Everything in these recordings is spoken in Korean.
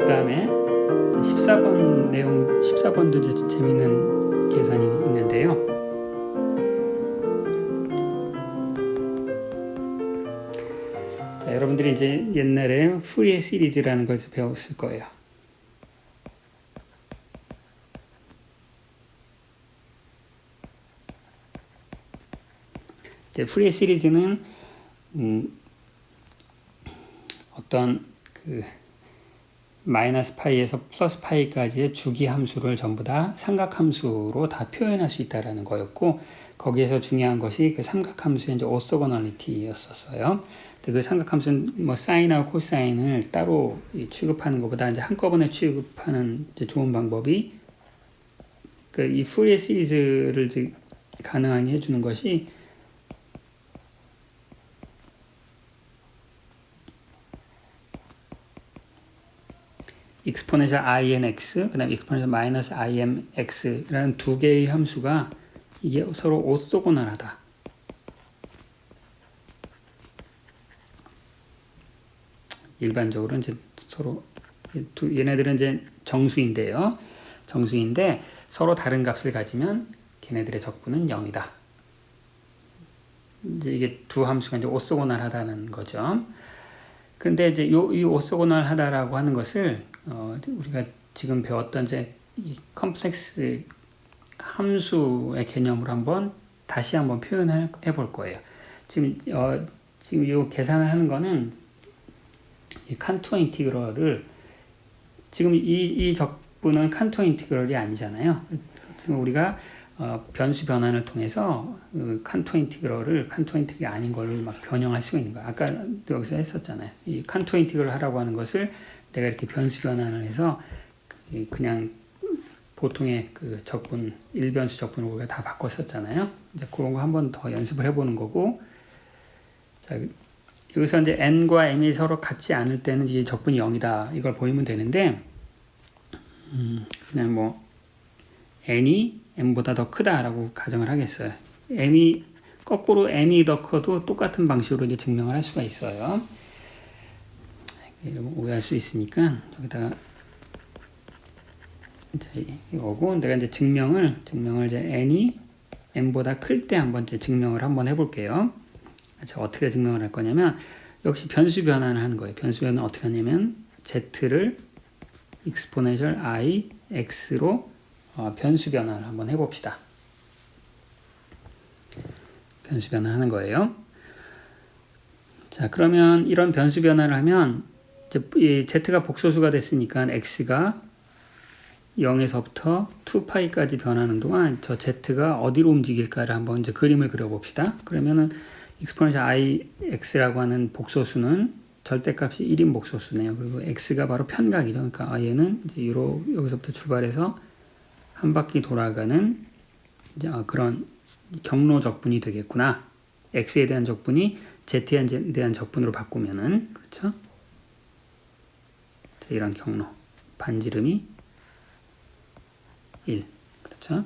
다음에 14번 내용, 14번도 이제 재밌는 계산이 있는데요. 자, 여러분들이 이제 옛날에 푸리에 시리즈라는 것을 배웠을 거예요. 이제 푸리에 시리즈는 어떤 그 마이너스 파이에서 플러스 파이까지의 주기 함수를 전부 다 삼각함수로 다 표현할 수 있다라는 거였고, 거기에서 중요한 것이 그 삼각함수의 이제 오소고널리티였었어요. 그 삼각함수는 뭐 사인하고 코사인을 따로 취급하는 것보다 이제 한꺼번에 취급하는 이제 좋은 방법이 그 이 푸리에 시리즈를 이제 가능하게 해주는 것이 exponential inx, 그 다음에 exponential minus imx라는 두 개의 함수가 이게 서로 오소고널하다. 일반적으로 이제 서로 얘네들은 이제 정수인데요. 정수인데 서로 다른 값을 가지면 걔네들의 적분은 0이다. 이제 이게 두 함수가 이제 오소고널하다는 거죠. 그런데 이제 이 오소고널하다라고 하는 것을 우리가 지금 배웠던 이제 이 컴플렉스 함수의 개념으로 다시 한번 표현해 볼 거예요. 지금 이 계산을 하는 거는 이 칸투어 인티그럴을 지금 이 적분은 칸투어 인티그럴이 아니잖아요. 지금 우리가 변수 변환을 통해서 칸투어 인티그럴이 아닌 걸로 막 변형할 수가 있는 거야. 아까 여기서 했었잖아요. 이 칸투어 인티그럴 하라고 하는 것을 내가 이렇게 변수 변환을 해서 그냥 보통의 그 적분, 일변수 적분을 우리가 다 바꿨었잖아요. 이제 그런 거 한번 더 연습을 해보는 거고, 자, 여기서 이제 n과 m이 서로 같지 않을 때는 이 적분이 0이다. 이걸 보이면 되는데, 그냥 뭐 n이 m보다 더 크다라고 가정을 하겠어요. 거꾸로 m이 더 커도 똑같은 방식으로 이제 증명을 할 수가 있어요. 오해할 수 있으니까 여기다가 이제 이거고, 내가 이제 증명을 이제 n이 m보다 클 때 한번 이제 증명을 한번 해볼게요. 자, 어떻게 증명을 할 거냐면 역시 변수 변환을 하는 거예요. 변수 변환은 어떻게 하냐면 z를 exponential i x로 변수 변환을 한번 해봅시다. 변수 변환하는 거예요. 자, 그러면 이런 변수 변환을 하면 이제 이 z가 복소수가 됐으니까 x가 0에서부터 2파이까지 변하는 동안 저 z가 어디로 움직일까를 한번 이제 그림을 그려봅시다. 그러면은 exponential ix라고 하는 복소수는 절대값이 1인 복소수네요. 그리고 x가 바로 편각이죠. 그러니까 얘는 이제 여기서부터 출발해서 한 바퀴 돌아가는 이제 그런 경로 적분이 되겠구나. x에 대한 적분이 z에 대한 적분으로 바꾸면은, 그렇죠? 자, 이런 경로 반지름이 1, 그렇죠?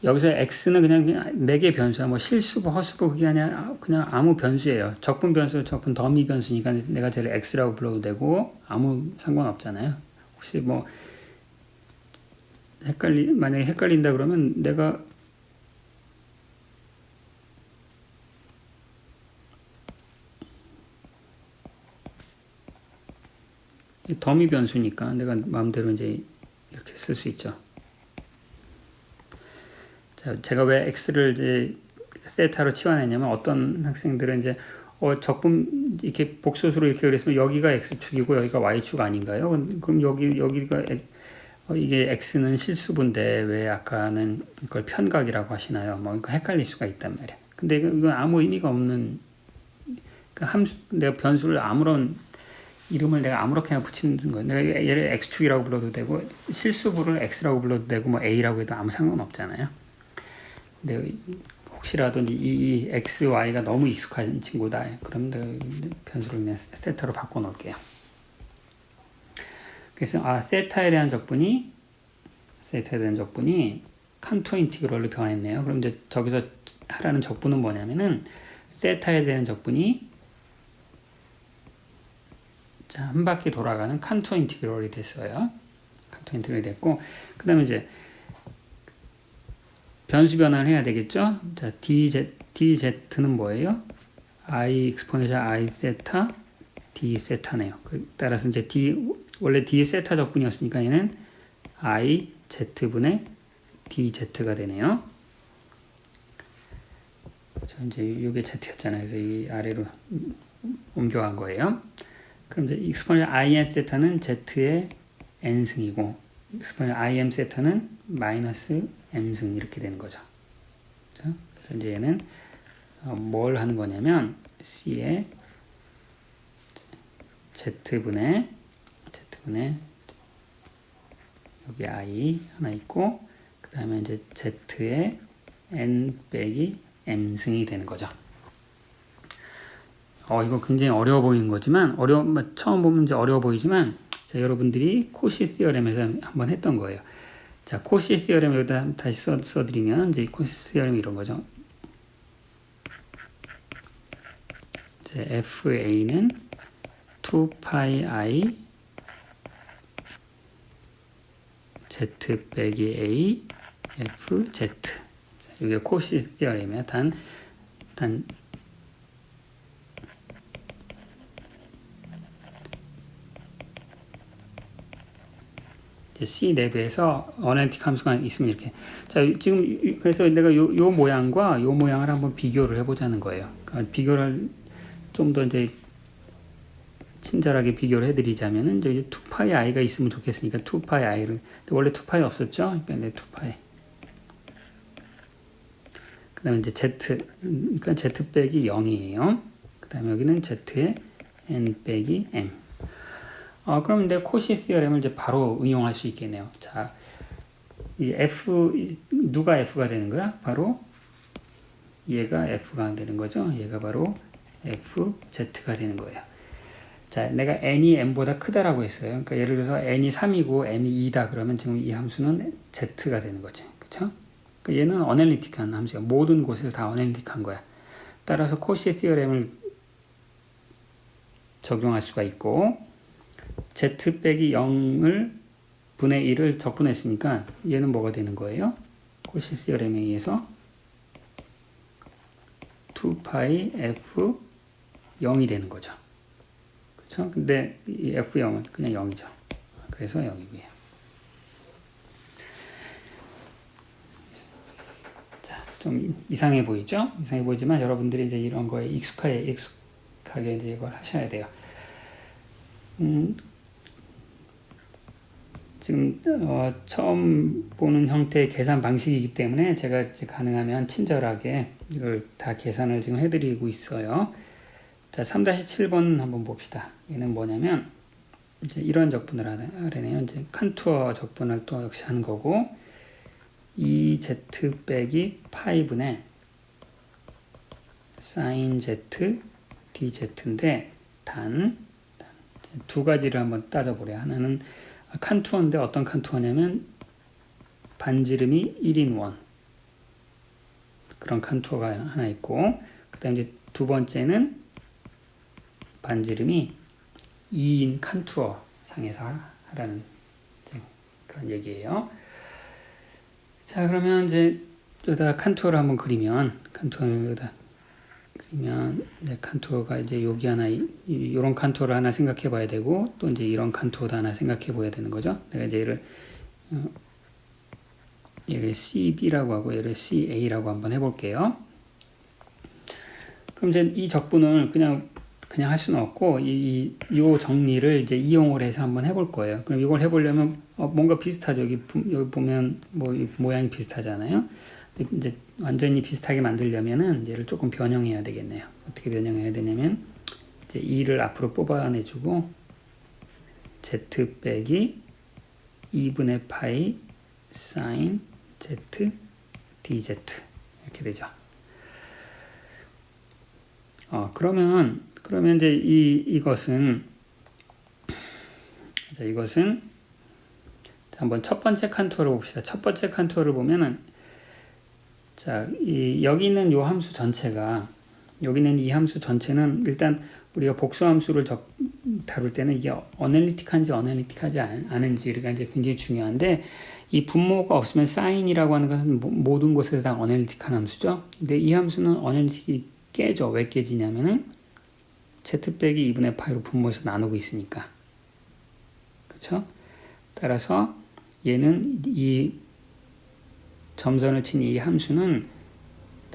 여기서 x는 그냥 매개 변수야. 뭐 실수부, 허수부 그게 아니라 그냥 아무 변수예요. 적분 변수, 적분 더미 변수니까 내가 쟤를 x라고 불러도 되고 아무 상관없잖아요. 혹시 뭐 만약에 헷갈린다 그러면 내가 더미 변수니까 내가 마음대로 이제 이렇게 쓸 수 있죠. 자, 제가 왜 x를 이제 세타로 치환했냐면 어떤 학생들은 이제 적분 이렇게 복소수로 이렇게 그랬으면 여기가 x축이고 여기가 y축 아닌가요? 그럼 여기가 이게 x는 실수분데 왜 아까는 이걸 편각이라고 하시나요? 뭐 이거 헷갈릴 수가 있단 말이야. 근데 이건 아무 의미가 없는 그 내가 변수를 이름을 내가 아무렇게나 붙이는 거예요. 내가 얘를 x축이라고 불러도 되고 실수부를 x라고 불러도 되고 뭐 a라고 해도 아무 상관없잖아요. 근데 혹시라도 이 x, y가 너무 익숙한 친구다. 그럼 변수를 그냥 세타로 바꿔 놓을게요. 그래서 세타에 대한 적분이 칸투어 인티그럴로 변했네요. 그럼 이제 저기서 하라는 적분은 뭐냐면은 세타에 대한 적분이 자, 한 바퀴 돌아가는 컨투어 인티그럴이 됐어요. 컨투어 인티그럴이 됐고, 그 다음에 이제 변수 변환을 해야 되겠죠? 자, dz는 뭐예요? I exponential I 세타 d 세타네요. 따라서 이제 원래 d 세타 적분이었으니까 얘는 I z분의 dz가 되네요. 저 이제 이게 z였잖아요. 그래서 이 아래로 옮겨간 거예요. 그럼 이제 exponential in 세타는 z의 n승이고 exponential im 세타는 마이너스 m승 이렇게 되는 거죠. 그렇죠? 그래서 이제 얘는 뭘 하는 거냐면 c의 z분의 여기 i 하나 있고 그 다음에 이제 z의 n 빼기 m승이 되는 거죠. 이거 굉장히 어려워 보이는 거지만 처음 보면 이제 어려워 보이지만 자, 여러분들이 코시 시어렘에서 한번 했던 거예요. 자, 코시 시어렘 여기다 다시 써드리면 이제 코시 시어렘이 이런 거죠. 이제 FA는 2파이 I Z 빼기 A F Z. 자, 이게 코시 시어렘이야. 단 C 내부에서 어널리틱 함수가 있으면 이렇게. 자, 지금 그래서 내가 요 모양과 요 모양을 한번 비교를 해보자는 거예요. 그러니까 비교를 좀 더 이제 친절하게 비교를 해드리자면은 이제 2파이 i가 있으면 좋겠으니까 2파이 i를 원래 2파이 없었죠? 그러니까 2파이. 그다음에 이제 z 그러니까 z 빼기 0이에요. 그다음에 여기는 z의 n 빼기 m. 그럼 이제 코시 시어렘을 이제 바로 응용할 수 있겠네요. 자, 이 누가 f가 되는 거야? 바로 얘가 f가 되는 거죠. 얘가 바로 fz가 되는 거예요. 자, 내가 n이 m보다 크다라고 했어요. 그러니까 예를 들어서 n이 3이고 m이 2다 그러면 지금 이 함수는 z가 되는 거지. 그쵸? 그러니까 얘는 어널리틱한 함수야. 모든 곳에서 다 어널리틱한 거야. 따라서 코시 시어렘을 적용할 수가 있고 z 빼기 0을 분의 1을 적분했으니까 얘는 뭐가 되는 거예요? 코시 시어렘에 의해서 2파이 f 0이 되는 거죠. 그렇죠? 근데 이 f0은 그냥 0이죠. 그래서 0이고요. 자, 좀 이상해 보이죠? 이상해 보이지만 여러분들이 이제 이런 거에 익숙하게 이제 이걸 하셔야 돼요. 지금 처음 보는 형태의 계산 방식이기 때문에 제가 이제 가능하면 친절하게 이걸 다 계산을 지금 해드리고 있어요. 자, 3-7번 한번 봅시다. 얘는 뭐냐면 이제 이런 적분을 하려네요. 이제 컨투어 적분을 또 역시 하는 거고 2z 빼기 파이분의 sin z dz인데 단 두 가지를 한번 따져보래요. 하나는 컨투어인데 어떤 컨투어냐면 반지름이 1인 원 그런 컨투어가 하나 있고 그 다음에 이제 두 번째는 반지름이 2인 컨투어 상에서 하라는 그런 얘기예요. 자, 그러면 이제 여기다 컨투어를 한번 그리면 이제 컨투어가 이제 여기 하나 이런 컨투어를 하나 생각해 봐야 되고 또 이제 이런 컨투어도 하나 생각해 봐야 되는 거죠. 내가 이제 얘를 CB라고 하고 얘를 CA라고 한번 해볼게요. 그럼 이제 이 적분을 그냥 할 수는 없고 이 정리를 이제 이용을 해서 한번 해볼 거예요. 그럼 이걸 해보려면 뭔가 비슷하죠. 여기 보면 뭐 모양이 비슷하잖아요. 이제 완전히 비슷하게 만들려면은 얘를 조금 변형해야 되겠네요. 어떻게 변형해야 되냐면 이제 2를 앞으로 뽑아내주고 z 빼기 2분의 파이 sin z dz 이렇게 되죠. 그러면 이제 이것은 한번 첫 번째 컨투어를 봅시다. 첫 번째 컨투어를 보면은 자, 여기 있는 이 함수 전체는 일단 우리가 복수함수를 다룰 때는 이게 어널리틱한지 어널리틱하지 않은지가 이제 굉장히 중요한데, 이 분모가 없으면 사인이라고 하는 것은 모든 곳에서 다 어널리틱한 함수죠. 근데 이 함수는 어널리틱이 깨져. 왜 깨지냐면은 z 빼기 2분의 파이로 분모해서 나누고 있으니까. 그렇죠? 따라서 얘는 이 점선을 친 이 함수는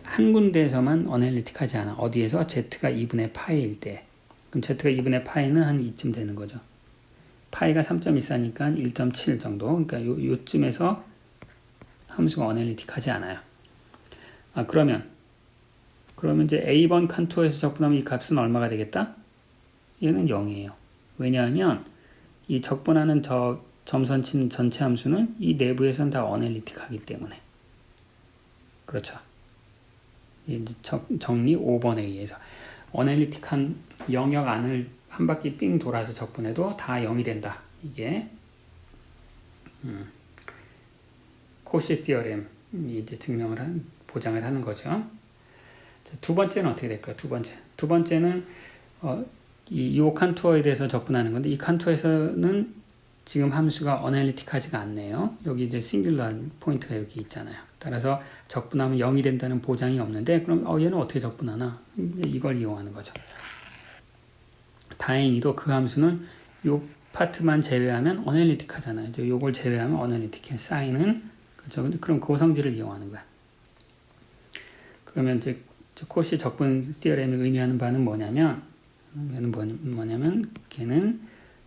한 군데에서만 어널리틱하지 않아. 어디에서? z가 2분의 파이일 때. 그럼 z가 2분의 파이는 한 이쯤 되는 거죠. 파이가 3.14니까 1.7 정도. 그러니까 요쯤에서 함수가 어널리틱하지 않아요. 그러면 이제 A번 칸토에서 적분하면 이 값은 얼마가 되겠다? 얘는 0이에요. 왜냐하면 이 적분하는 저 점선 친 전체 함수는 이 내부에서는 다 어널리틱하기 때문에. 그렇죠. 이제 정리 5번에 의해서 어널리틱한 영역 안을 한 바퀴 삥 돌아서 적분해도 다 0이 된다. 이게 코시 시어렘이 이제 보장을 하는 거죠. 자, 두 번째는 어떻게 될까요? 두 번째는 이 칸투어에 대해서 적분하는 건데, 이 칸투어에서는 지금 함수가 어널리틱하지가 않네요. 여기 이제 싱귤러 포인트가 여기 있잖아요. 따라서 적분하면 0이 된다는 보장이 없는데, 그럼 얘는 어떻게 적분하나? 이걸 이용하는 거죠. 다행히도 그 함수는 요 파트만 제외하면 어널리틱하잖아요. 요걸 제외하면 어널리틱해. 사인은 그렇죠. 그럼 고성질을 이용하는 거야. 그러면 이제 코시 적분 시어렘이 의미하는 바는 뭐냐면 걔는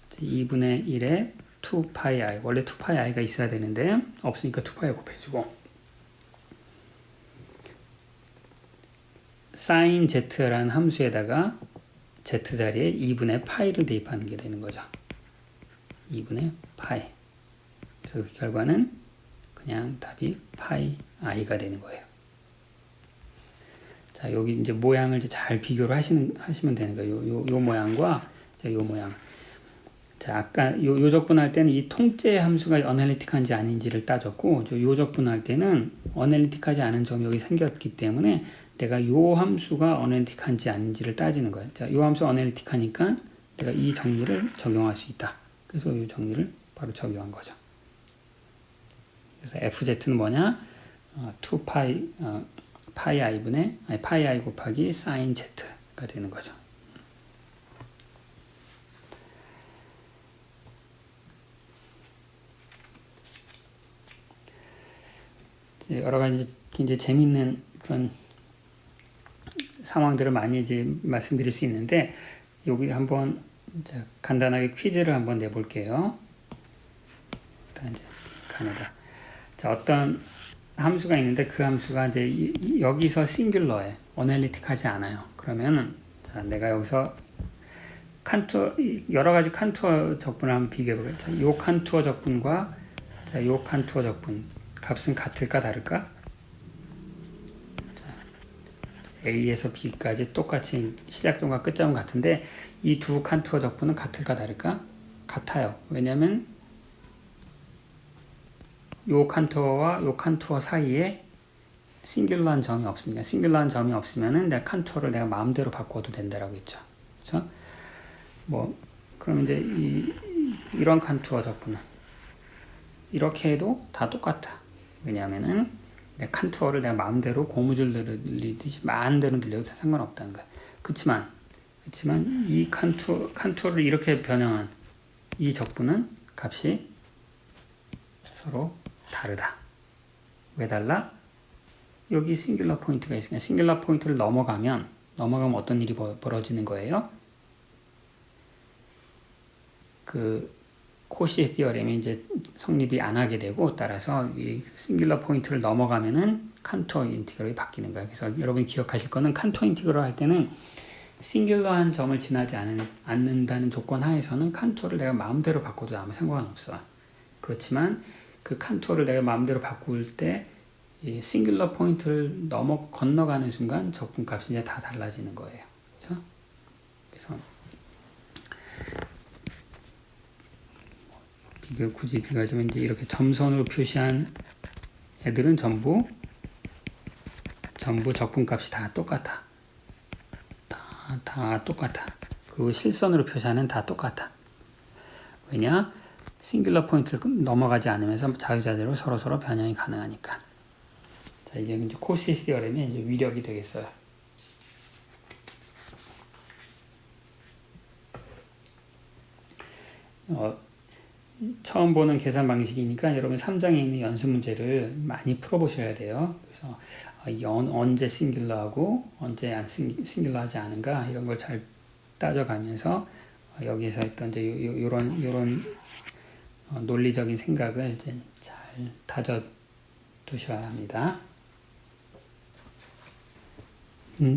2분의 1에 2파이 원래 2파이 i가 있어야 되는데 없으니까 2파이 곱해주고, sin z라는 함수에다가 z 자리에 2분의 파이를 대입하는 게 되는 거죠. 2분의 파이. 그래서 그 결과는 그냥 답이 파이 i가 되는 거예요. 자, 여기 이제 모양을 이제 잘 비교를 하시면 되는 거예요. 요 모양과 요 모양. 자, 아까 요 적분할 때는 이 통째 함수가 어널리틱한지 아닌지를 따졌고, 요 적분할 때는 어널리틱하지 않은 점이 여기 생겼기 때문에 내가 요 함수가 어널리틱한지 아닌지를 따지는 거예요. 자, 요 함수 어널리틱하니까 내가 이 정리를 적용할 수 있다. 그래서 이 정리를 바로 적용한 거죠. 그래서 fz는 뭐냐? 2파이 파이 i 곱하기 sin z가 되는 거죠. 여러 가지 굉장히 재밌는 그런 상황들을 많이 이제 말씀드릴 수 있는데, 여기 한번 간단하게 퀴즈를 한번 내볼게요. 일단 이제 가나다. 자, 어떤 함수가 있는데 그 함수가 이제 여기서 싱귤러에 어널리틱하지 않아요. 그러면은 자, 내가 여기서 여러 가지 칸투어 적분을 한번 비교해 보겠습니다. 요 칸투어 적분과 요 칸투어 적분 값은 같을까 다를까? A에서 B까지 똑같이 시작점과 끝점은 같은데 이 두 칸투어 적분은 같을까 다를까? 같아요. 왜냐면 요 칸투어와 요 칸투어 사이에 싱귤러한 점이 없으니까. 싱귤러한 점이 없으면은 내가 칸투어를 내가 마음대로 바꿔도 된다라고 했죠. 그렇죠? 그럼 이제 이런 칸투어 적분은 이렇게 해도 다 똑같아. 왜냐하면은 내 칸투어를 내가 마음대로 고무줄 늘리듯이 마음대로 늘려도 상관없다는 거야. 그렇지만 이 칸투어를 이렇게 변형한 이 적분은 값이 서로 다르다. 왜 달라? 여기 싱귤러 포인트가 있으니까 싱귤러 포인트를 넘어가면 어떤 일이 벌어지는 거예요? 그 코시 시어렘이 이제 성립이 안 하게 되고, 따라서 이 싱귤러 포인트를 넘어가면은 칸투어 인티그럴이 바뀌는 거예요. 그래서 여러분이 기억하실 거는 칸투어 인티그럴 할 때는 싱귤러한 점을 지나지 않는다는 조건 하에서는 칸투어를 내가 마음대로 바꿔도 아무 상관없어. 그렇지만 그 칸투어를 내가 마음대로 바꿀 때 이 싱귤러 포인트를 건너가는 순간 적분값이 이제 다 달라지는 거예요. 그렇죠? 그래서 굳이 비교하자면 이제 이렇게 점선으로 표시한 애들은 전부 적분값이 다 똑같아. 다 똑같아. 그리고 실선으로 표시하는 다 똑같아. 왜냐? 싱귤러 포인트를 넘어가지 않으면서 자유자재로 서로서로 변형이 가능하니까. 자, 이게 이제 코시 티어렘의 이제 위력이 되겠어요. 처음 보는 계산 방식이니까 여러분 3장에 있는 연습 문제를 많이 풀어보셔야 돼요. 그래서 이게 언제 싱귤러하고 언제 안 싱귤러하지 않은가 이런 걸 잘 따져가면서 여기에서 했던 이제 요런 논리적인 생각을 이제 잘 다져 두셔야 합니다.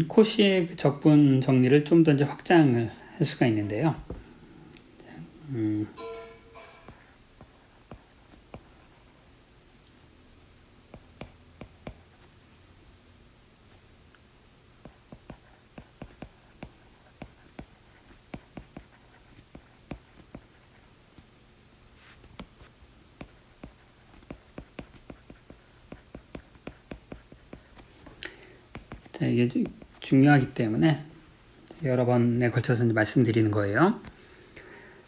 코시의 적분 정리를 좀 더 이제 확장을 할 수가 있는데요. 자, 이게 중요하기 때문에 여러 번에 걸쳐서 이제 말씀드리는 거예요.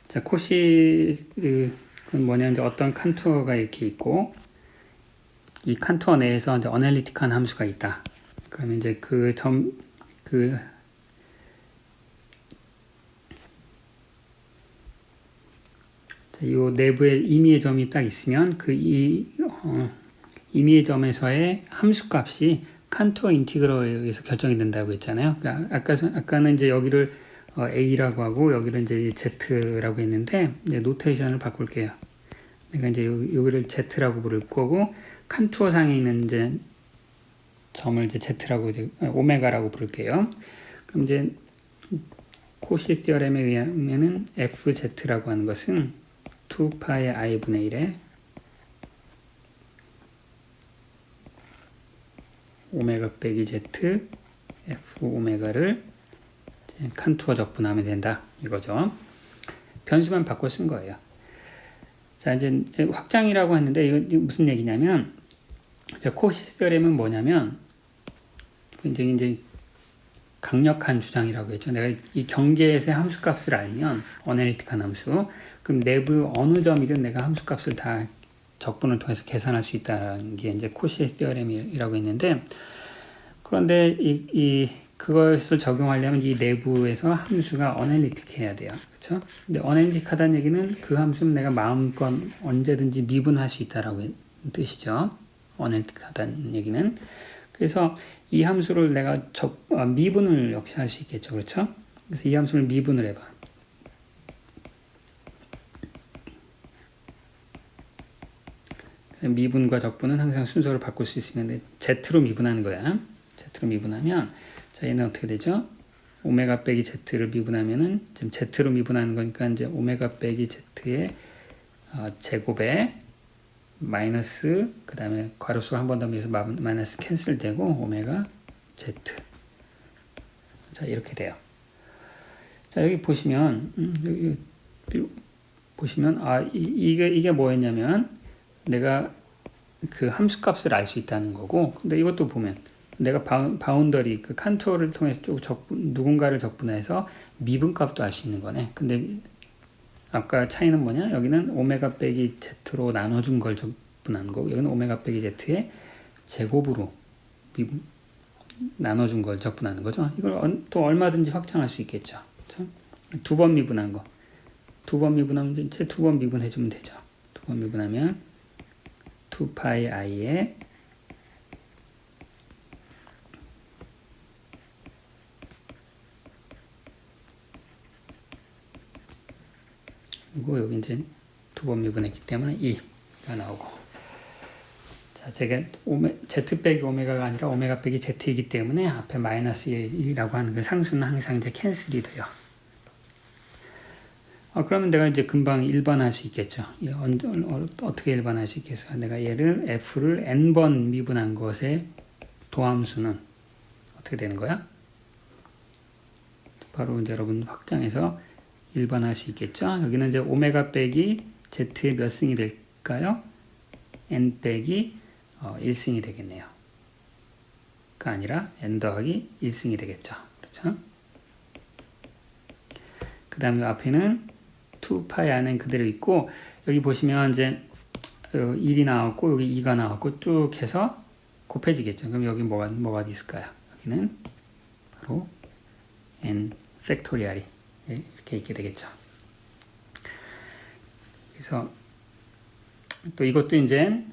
자, 코시는 뭐냐, 이제 어떤 칸투어가 이렇게 있고, 이 칸투어 내에서 이제 어널리틱한 함수가 있다. 그러면 이제 이 내부에 임의의 점이 딱 있으면 임의의 점에서의 함수 값이 칸투어 인티그럴에 의해서 결정이 된다고 했잖아요. 그러니까 아까는 이제 여기를 A라고 하고 여기를 이제 Z라고 했는데 이제 노테이션을 바꿀게요. 내가 이제 여기를 Z라고 부를 거고 칸투어 상에 있는 이제 점을 이제 Z라고 이제 오메가라고 부를게요. 그럼 이제 코시 티어렘에 의하면은 FZ라고 하는 것은 2파의 i분의 1에 오메가 빼기 Z F 오메가를 칸투어 적분하면 된다 이거죠. 변수만 바꿔 쓴 거예요. 자, 이제 확장이라고 했는데 이거 무슨 얘기냐면 코시 티어렘은 뭐냐면 굉장히 이제 강력한 주장이라고 했죠. 내가 이 경계에서의 함수값을 알면 어널리틱한 함수, 그럼 내부 어느 점이든 내가 함수값을 다 적분을 통해서 계산할 수 있다는 게 이제 코시 티어렘이라고 했는데, 그런데 그것을 적용하려면 이 내부에서 함수가 어널리틱해야 돼요. 그렇죠? 근데 어널리틱하다는 얘기는 그 함수는 내가 마음껏 언제든지 미분할 수 있다라고 뜻이죠. 어널리틱하다는 얘기는. 그래서 이 함수를 내가 미분을 역시 할 수 있겠죠. 그렇죠? 그래서 이 함수를 미분을 해봐. 미분과 적분은 항상 순서를 바꿀 수 있는데 Z로 미분하는 거야. Z로 미분하면 자, 얘는 어떻게 되죠? 오메가 빼기 Z를 미분하면은 지금 Z로 미분하는 거니까 이제 오메가 빼기 Z의 제곱에 마이너스 그 다음에 괄호수 한 번 더 위해서 마이너스 캔슬되고 오메가 Z. 자, 이렇게 돼요. 자, 여기 보시면 여기 보시면 이게 뭐였냐면 내가 그 함수값을 알 수 있다는 거고, 근데 이것도 보면 내가 바운더리 그 칸투어를 통해서 쭉 누군가를 적분해서 미분값도 알 수 있는 거네. 근데 아까 차이는 뭐냐? 여기는 오메가 빼기 Z로 나눠준 걸 적분한 거고, 여기는 오메가 빼기 Z의 제곱으로 나눠준 걸 적분하는 거죠. 이걸 또 얼마든지 확장할 수 있겠죠. 두 번 미분한 거. 두 번 미분하면 이제 두 번 미분해주면 되죠. 두 번 미분하면 2파이 i에 그리고 여기 이제 두 번 미분했기 때문에 2가 나오고, 자, 제가 Z 빼기 오메가가 아니라 오메가 빼기 Z이기 때문에 앞에 마이너스 1이라고 하는 그 상수는 항상 이제 캔슬이 돼요. 그러면 내가 이제 금방 일반할 수 있겠죠. 어떻게 일반할 수 있겠어? 내가 얘를 F를 N번 미분한 것의 도함수는 어떻게 되는 거야? 바로 이제 여러분 확장해서 일반할 수 있겠죠. 여기는 이제 오메가 빼기 Z의 몇 승이 될까요? N 빼기 1승이 되겠네요. 가 아니라 N 더하기 1승이 되겠죠. 그렇죠? 그 다음에 앞에는 2파이 안은 그대로 있고, 여기 보시면 이제 1이 나왔고 여기 2가 나왔고 쭉 해서 곱해지겠죠. 그럼 여기 뭐가 있을까요? 여기는 바로 n 팩토리얼이 이렇게 있게 되겠죠. 그래서 또 이것도 이제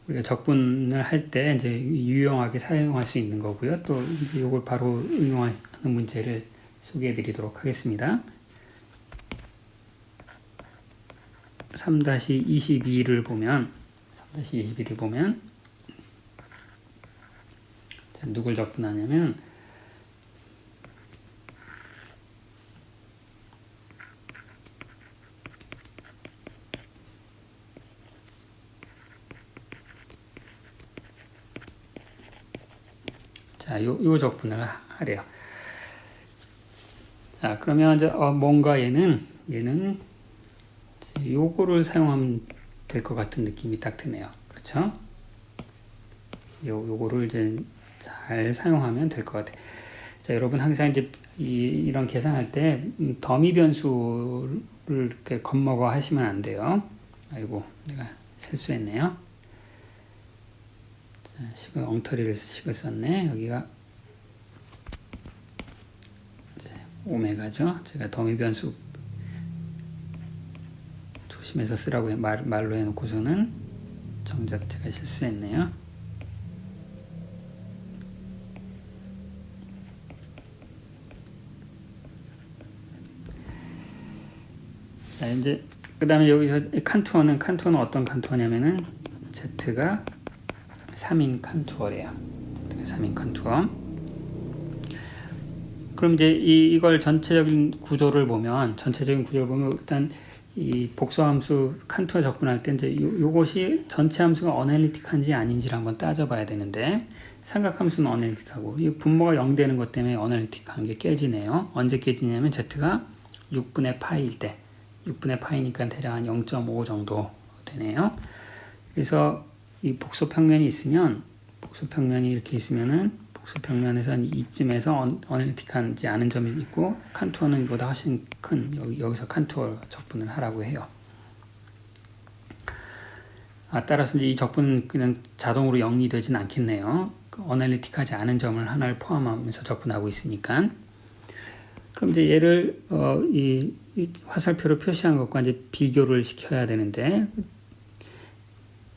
우리가 적분을 할 때 이제 유용하게 사용할 수 있는 거고요. 또 이걸 바로 응용하는 문제를 소개해 드리도록 하겠습니다. 3-22를 보면 자, 누굴 적분하냐면 자, 요 적분을 하래요. 자, 그러면 이제 뭔가 얘는 요거를 사용하면 될 것 같은 느낌이 딱 드네요. 그렇죠? 요거를 이제 잘 사용하면 될 것 같아요. 자, 여러분 항상 이제 이런 계산할 때 더미 변수를 이렇게 겁먹어 하시면 안 돼요. 아이고, 내가 실수했네요. 자, 엉터리를 식을 썼네. 여기가 오메가죠. 제가 더미 변수 조심해서 쓰라고 말로 해놓고서는 정작 제가 실수했네요. 자, 이제 그 다음에 여기서 칸투어는 어떤 칸투어냐면은 Z가 3인 칸투어래요. 3인 칸투어. 그럼 이제 이걸 전체적인 구조를 보면 일단 이 복수함수 칸투어 적분할 때 이제 요것이 전체 함수가 어널리틱한지 아닌지를 한번 따져봐야 되는데, 삼각함수는 어널리틱하고 이 분모가 0 되는 것 때문에 어널리틱한 게 깨지네요. 언제 깨지냐면 Z가 6분의 파이일 때, 6분의 파이니까 대략 한 0.5 정도 되네요. 그래서 이 복소평면이 이렇게 있으면은 복소평면에서는 이쯤에서 어널리틱하지 않은 점이 있고, 칸투어는 이보다 훨씬 큰 여기서 칸투어 적분을 하라고 해요. 따라서 이제 이 적분은 그냥 자동으로 0이 되진 않겠네요. 어널리틱하지 않은 점을 하나를 포함하면서 적분하고 있으니까. 그럼 이제 얘를 이 화살표로 표시한 것과 이제 비교를 시켜야 되는데,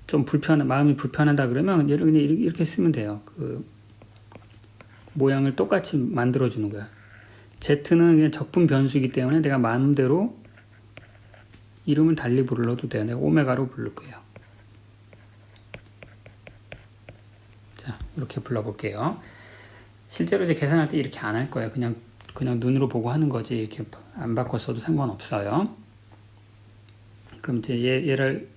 좀 마음이 불편하다 그러면 얘를 그냥 이렇게 쓰면 돼요. 그 모양을 똑같이 만들어 주는 거야. Z는 그냥 적분 변수이기 때문에 내가 마음대로 이름을 달리 불러도 돼요. 내가 오메가로 부를 거예요. 자, 이렇게 불러볼게요. 실제로 이제 계산할 때 이렇게 안 할 거예요. 그냥 눈으로 보고 하는 거지. 이렇게 안 바꿨어도 상관없어요. 그럼 이제 얘를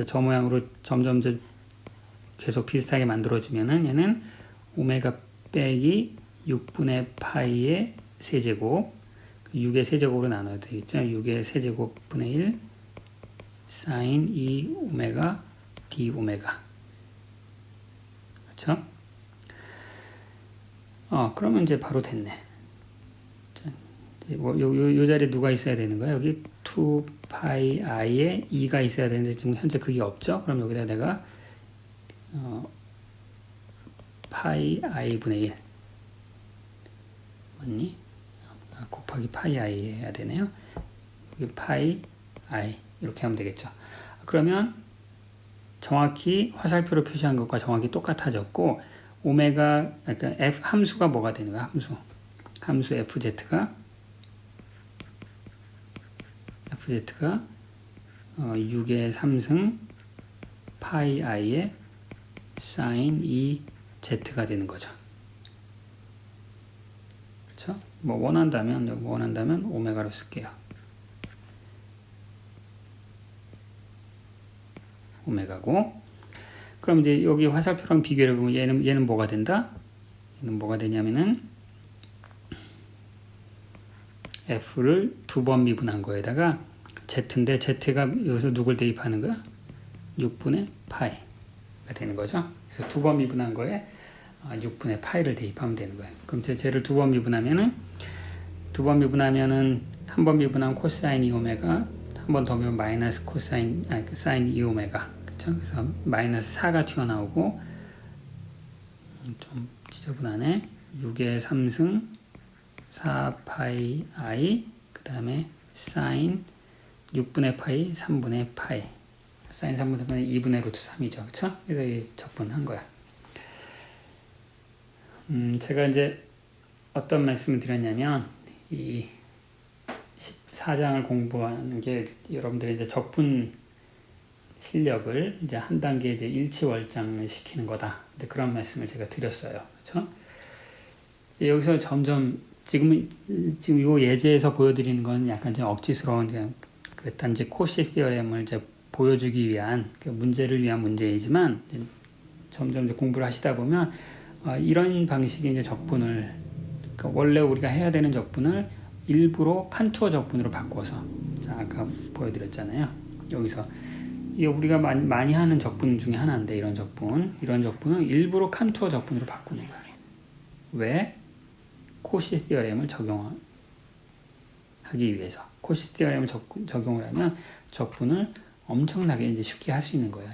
저 모양으로 점점 이제 계속 비슷하게 만들어주면은 얘는 오메가 빼기 6분의 파이의 세제곱, 6의 세제곱으로 나눠야 되겠죠. 6의 세제곱분의 1 사인 2 오메가 d 오메가. 그렇죠? 그러면 이제 바로 됐네. 자, 요 자리에 누가 있어야 되는 거야? 여기 2파이 i에 2가 있어야 되는데 지금 현재 그게 없죠? 그럼 여기다 내가 파이 i분의 1 맞니? 곱하기 파이 i 해야 되네요. 여기 파이 i 이렇게 하면 되겠죠. 그러면 정확히 화살표로 표시한 것과 정확히 똑같아졌고, 오메가, 그러니까 f 함수가 뭐가 되는 거야? 함수 fz가 6의 3승 파이 i의 사인 2z가 되는 거죠. 그렇죠? 뭐 원한다면 오메가로 쓸게요. 오메가고. 그럼 이제 여기 화살표랑 비교해 보면 얘는 뭐가 된다? 얘는 뭐가 되냐면은 f를 2번 미분한 거에다가 z인데 z가 여기서 누굴 대입하는 거야? 6분의 파이가 되는 거죠. 그래서 2번 미분한 거에 6분의 파이를 대입하면 되는 거예요. 그럼 쟤를 두 번 미분하면은 한 번 미분하면 코사인 2오메가, 한 번 더 미분하면 마이너스 코사인 사인 2오메가. 그렇죠? 그래서 마이너스 4가 튀어나오고, 좀 지저분하네. 6의 3승 4파이 i, 그 다음에 사인 6분의 파이 3분의 파이, 사인 3분의 파이 2분의 루트 3이죠. 그쵸? 그래서 이 적분한 거야. 제가 이제 어떤 말씀을 드렸냐면, 이 14장을 공부하는 게 여러분들이 이제 적분 실력을 이제 한 단계 이제 일치월장을 시키는 거다. 그런 말씀을 제가 드렸어요. 그렇죠? 이제 여기서 점점 지금 요 예제에서 보여드리는 건 약간 좀 억지스러운 그 단지 코시 시어렘을 이제 보여주기 위한 그 문제를 위한 문제이지만, 이제 점점 이제 공부를 하시다 보면 이런 방식의 이제 적분을, 그러니까 원래 우리가 해야 되는 적분을 일부러 칸투어 적분으로 바꿔서, 자, 아까 보여드렸잖아요. 여기서 이게 우리가 많이 하는 적분 중에 하나인데, 이런 적분은 일부러 칸투어 적분으로 바꾸는 거예요. 왜? 코시 시어렘을 적용하기 위해서. 코시 시어렘을 적용을 하면 적분을 엄청나게 이제 쉽게 할 수 있는 거예요.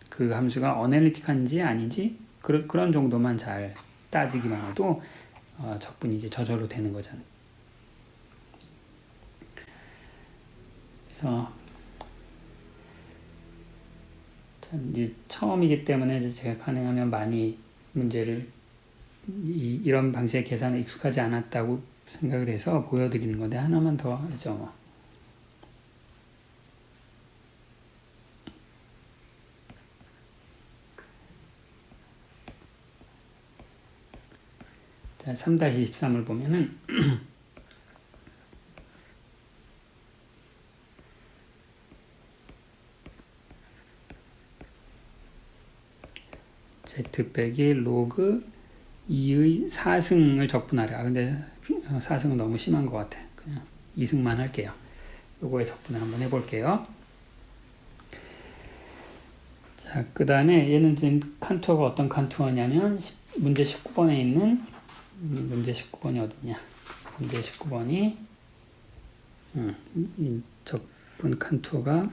그 함수가 어널리틱한지 아닌지 그런 정도만 잘 따지기만 해도 적분이 이제 저절로 되는 거잖아요. 그래서 이제 처음이기 때문에 이제 제가 가능하면 많이 문제를 이런 방식의 계산에 익숙하지 않았다고 생각을 해서 보여드리는 건데, 하나만 더 하죠. 자, 3-23을 보면은 z 빼기 로그 2의 4승을 적분하라. 근데 4승은 너무 심한 것 같아. 그냥 2승만 할게요. 요거의 적분을 한번 해볼게요. 자, 그 다음에 얘는 지금 칸투어가 어떤 칸투어냐면, 문제 19번에 있는, 문제 19번이 어디냐? 문제 19번이, 이 적분 칸투어가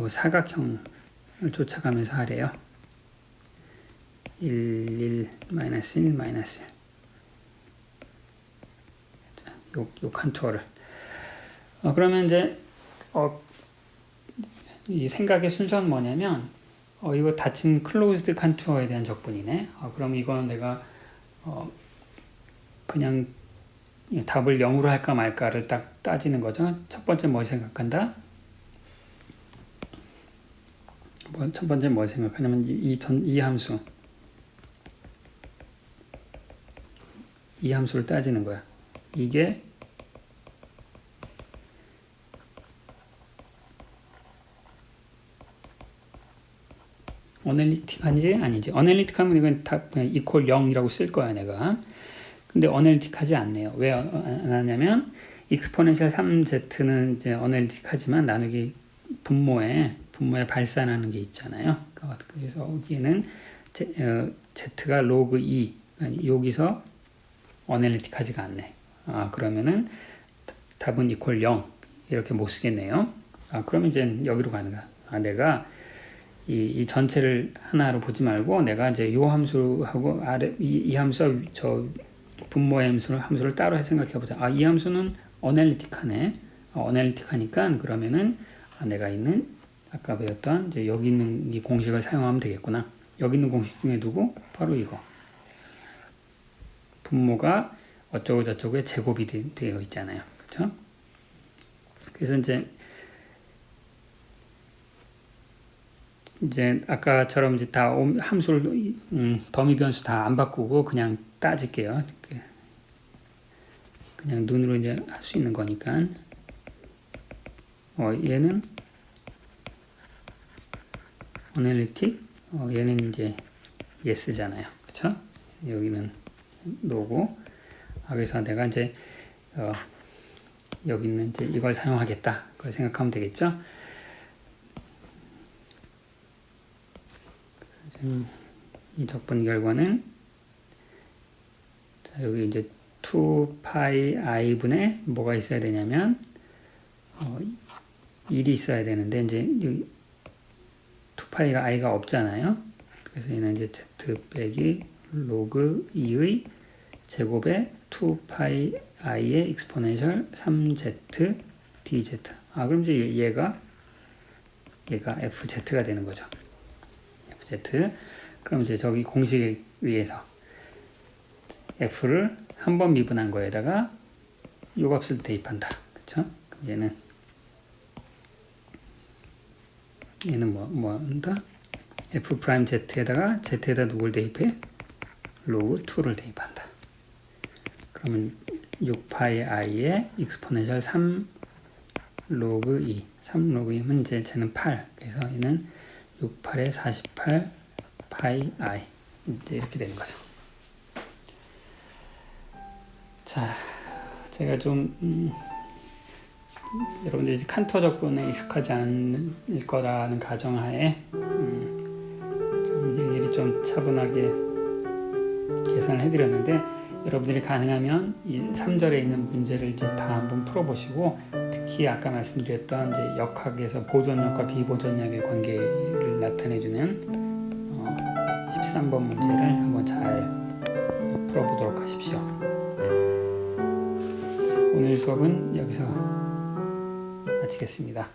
사각형을 쫓아가면서 하래요. 1, 1, 마이너스 1, 마이너스 1. 자, 요 칸투어를. 그러면 이제, 이 생각의 순서는 뭐냐면, 이거 닫힌 클로즈드 칸투어에 대한 적분이네. 그럼 이거는 내가, 그냥 답을 0으로 할까 말까를 딱 따지는 거죠. 첫 번째 뭐 생각한다? 첫 번째 뭐 생각하냐면, 이 함수. 이 함수를 따지는 거야. 이게 어널리틱한지 아니지. 어널리틱하면 이건 다 그냥 이퀄 0이라고 쓸 거야, 내가. 근데 어널리틱하지 않네요. 왜 안 하냐면, 익스포넨셜 3z는 이제 어널리틱하지만 나누기 분모에 발산하는 게 있잖아요. 그래서 여기는 z가 로그 2, 여기서 어널리틱하지가 않네. 그러면은 답은 이퀄 0 이렇게 못 쓰겠네요. 그러면 이제 여기로 가는 거야. 내가 이 전체를 하나로 보지 말고, 내가 이제 요 함수하고 아래 이 함수와 저 분모의 함수를 따로 생각해보자. 이 함수는 어널리틱하네. 어널리틱하니까 그러면은 내가 있는 아까 배웠던 이제 여기 있는 이 공식을 사용하면 되겠구나. 여기 있는 공식 중에 누구? 바로 이거. 분모가 어쩌고 저쩌고의 제곱이 되어 있잖아요. 그렇죠? 그래서 이제 아까처럼 이제 다 함수를 더미 변수 다 안 바꾸고 그냥 따질게요. 그냥 눈으로 이제 할 수 있는 거니까. 얘는 어널리틱, 얘는 이제 yes잖아요. 그렇죠? 여기는 노고. 그래서 내가 이제 여기 있는 이제 이걸 사용하겠다. 그걸 생각하면 되겠죠? 이 적분 결과는 자, 여기 이제 2파이 i분의 뭐가 있어야 되냐면 1이 있어야 되는데 이제 2파이가 i가 없잖아요. 그래서 얘는 이제 z 빼기 로그 2의 제곱에 2파이 i의 익스포넨셜 3z dz. 그럼 이제 얘가 fz가 되는 거죠. fz. 그럼 이제 저기 공식에 의해서 f를 한 번 미분한 거에다가 요 값을 대입한다. 그쵸? 그럼 얘는 뭐 한다? f 프라임 z에다가 z에다 누굴 대입해? 로그 2를 대입한다. 그러면 6파이 i의 익스포넨셜 3 로그 2. 3 로그 2면 이제 쟤는 8. 그래서 얘는 6, 8에 48 파이 i. 이제 이렇게 되는 거죠. 자, 제가 좀 여러분들이 이제 칸터 적분에 익숙하지 않을 거라는 가정하에 좀 일일이 좀 차분하게 계산을 해드렸는데, 여러분들이 가능하면 이 3절에 있는 문제를 이제 다 한번 풀어보시고, 특히 아까 말씀드렸던 이제 역학에서 보존력과 비보존력의 관계를 나타내주는 13번 문제를 한번 잘 풀어보도록 하십시오. 오늘 수업은 여기서 마치겠습니다.